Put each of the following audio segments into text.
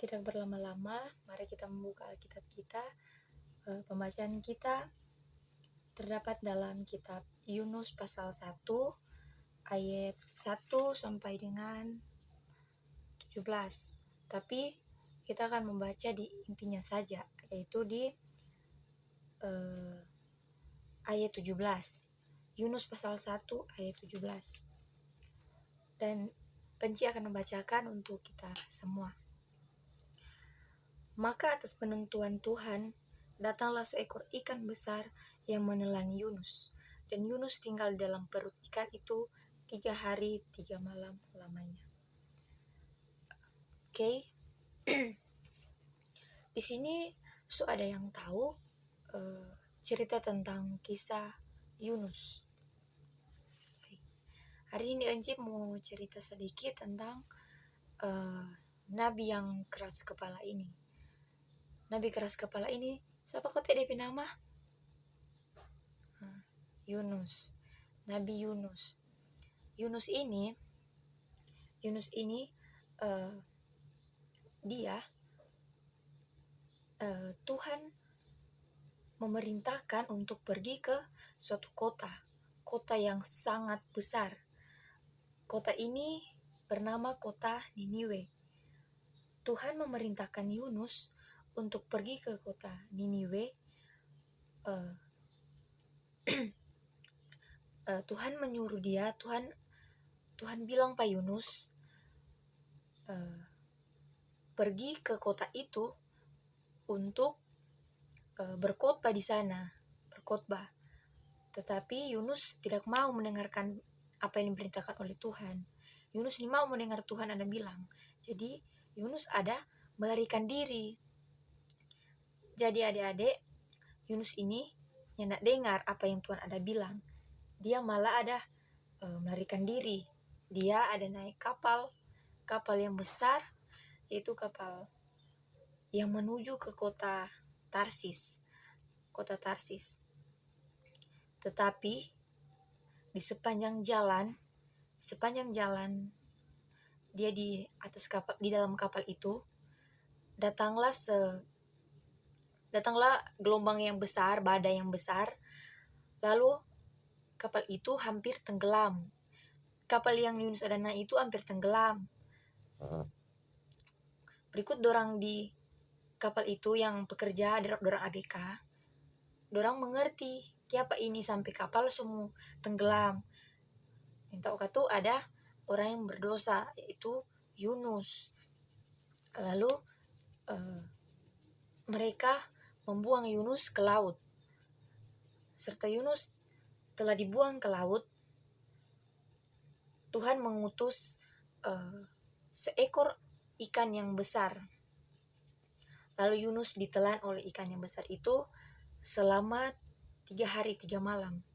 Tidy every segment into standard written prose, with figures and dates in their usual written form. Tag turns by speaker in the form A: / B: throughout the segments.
A: Tidak berlama-lama, mari kita membuka Alkitab kita. Pembacaan kita terdapat dalam kitab Yunus pasal 1 ayat 1 sampai dengan 17. Tapi kita akan membaca di intinya saja, yaitu di ayat 17. Yunus pasal 1 ayat 17. Dan Enci akan membacakan untuk kita semua. Maka atas penentuan Tuhan, datanglah seekor ikan besar yang menelan Yunus. Dan Yunus tinggal dalam perut ikan itu 3 hari 3 malam lamanya. Oke. Di sini ada yang tahu cerita tentang kisah Yunus. Hari ini Enci mau cerita sedikit tentang nabi yang keras kepala ini. Nabi keras kepala ini, siapa kau DP nama? Yunus. Nabi Yunus. Yunus ini dia Tuhan memerintahkan untuk pergi ke suatu kota yang sangat besar. Kota ini bernama kota Niniwe. Tuhan memerintahkan Yunus untuk pergi ke kota Niniwe. Tuhan menyuruh dia, Tuhan bilang Pak Yunus, pergi ke kota itu untuk berkhotbah di sana, berkhotbah. Tetapi Yunus tidak mau mendengarkan apa yang diperintahkan oleh Tuhan. Yunus tidak mau mendengar Tuhan ada bilang. Jadi Yunus ada melarikan diri. Jadi adik-adik, Yunus ini tidak dengar apa yang Tuhan ada bilang. Dia malah ada melarikan diri. Dia ada naik kapal yang besar, yaitu kapal yang menuju ke kota Tarsis. Tetapi di sepanjang jalan dia di atas kapal, di dalam kapal itu datanglah gelombang yang besar, badai yang besar. Lalu kapal itu hampir tenggelam. Kapal yang Yunus ada naik itu hampir tenggelam. Berikut dorang di kapal itu yang pekerja, dorang ABK, dorang mengerti kenapa ini sampai kapal semua tenggelam. Entah kata ada orang yang berdosa, yaitu Yunus. Lalu mereka membuang Yunus ke laut. Serta Yunus telah dibuang ke laut, Tuhan mengutus seekor ikan yang besar. Lalu Yunus ditelan oleh ikan yang besar itu selama 3 hari 3 malam.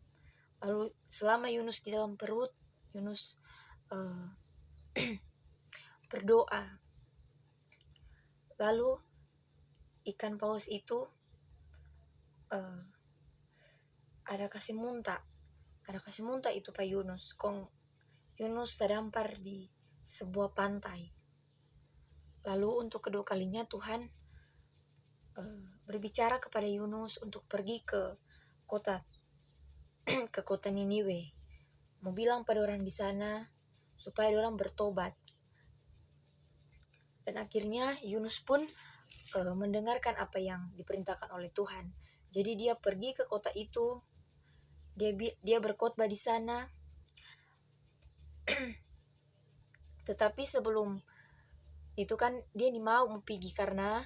A: Lalu selama Yunus di dalam perut, Yunus berdoa. Lalu ikan paus itu ada kasih muntah itu Pak Yunus. Yunus terdampar di sebuah pantai. Lalu untuk kedua kalinya Tuhan berbicara kepada Yunus untuk pergi ke kota Niniwe. Mau bilang pada orang di sana supaya orang bertobat. Dan akhirnya Yunus pun mendengarkan apa yang diperintahkan oleh Tuhan. Jadi dia pergi ke kota itu. Dia berkhotbah di sana. Tetapi sebelum itu kan dia mau pergi karena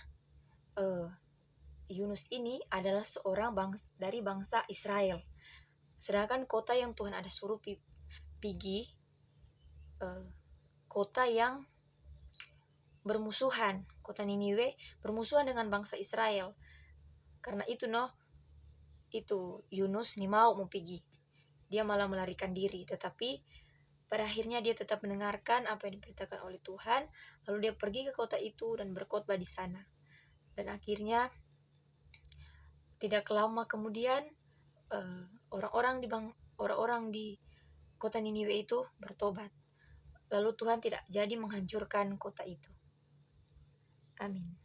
A: Yunus ini adalah seorang dari bangsa Israel. Sedangkan kota yang Tuhan ada suruh pergi, kota yang bermusuhan, kota Niniwe bermusuhan dengan bangsa Israel. Karena itu Yunus mau pergi. Dia malah melarikan diri. Tetapi pada akhirnya dia tetap mendengarkan apa yang diperintahkan oleh Tuhan. Lalu dia pergi ke kota itu dan berkhotbah di sana. Dan akhirnya tidak lama kemudian orang-orang di kota Niniwe itu bertobat. Lalu Tuhan tidak jadi menghancurkan kota itu. Amin.